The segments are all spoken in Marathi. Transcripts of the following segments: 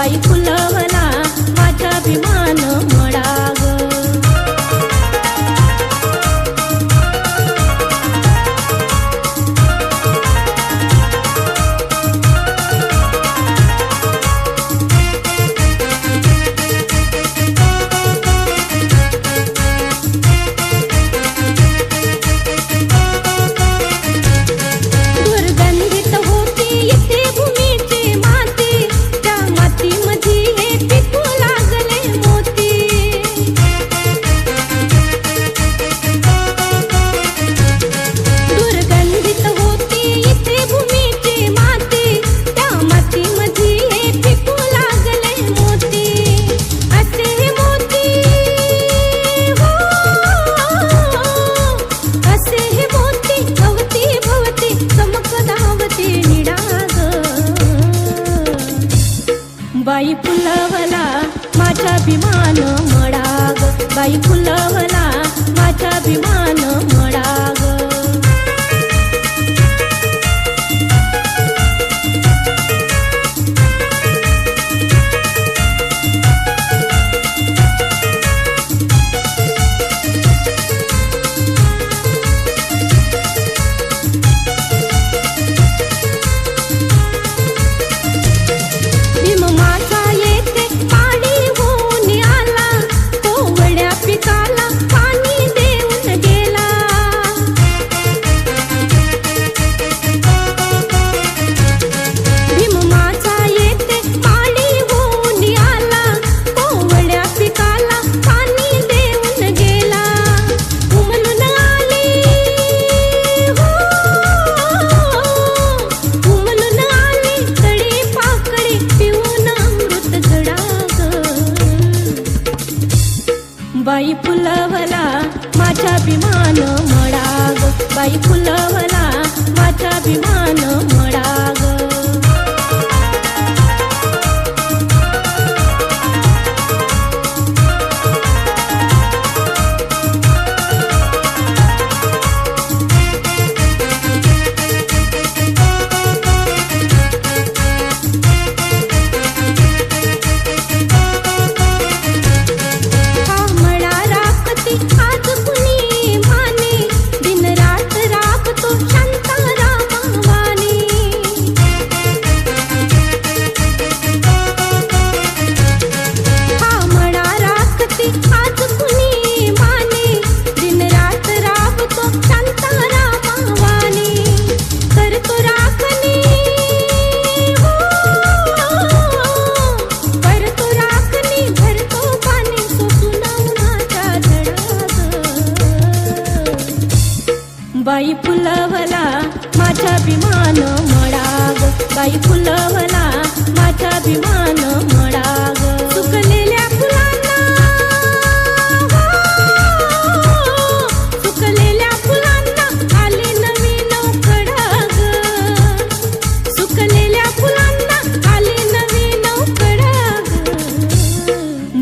बाई फुलवला माझा अभिमान मळा ग. दुर्गंधित होती इथे भूमीची माती, त्या मातीमध्ये हे पिकू लागले मोती. दुर्गंधित होती इथे भूमीची माती, त्या मातीमध्ये हे पिकू लागले मोती. असे हे मोती हो, असे हे मोती भवती भवती चमक धावती निडाग. बाई फुलवला माझा अभिमान मळा ग. बाई फुलवला माझा अभिमान मळा ग. भीम माझा येथे पाणी होऊन आला, कोवळ्या पिकाला पाणी देऊन गेला. भीम माझा येथे पाणी होऊन आला, कोवळ्या पिकाला पाणी देऊन गेला. उमलून आली हो, उमलून आली तळी पाकळी पिऊन अमृत घडा ग. बाई फुलवला माझा अभिमान मळा ग. बाई फुलवला माझा अभिमान मळा ग. हा मळा राखती आज कुणी माने, दिन रात राखतो शांतारामावानी. हा मळा राखती आज कुणी माने, दिन रात राखतो शांतारामावानी. करतो राखणी हो, करतो राखणी भरतो पाणी सोसून उन्हाचा झळा ग. बाई फुलवला माझा अभिमान मळा ग. बाई फुलवला माझा अभिमान मळा ग. सुकलेल्या फुलांना हो, सुकलेल्या फुलांना आली नवीन कडा ग. सुकलेल्या फुलांना आली नवीन कडा ग.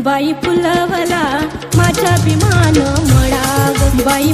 बाई फुलवला माझा अभिमान मळा ग. बाई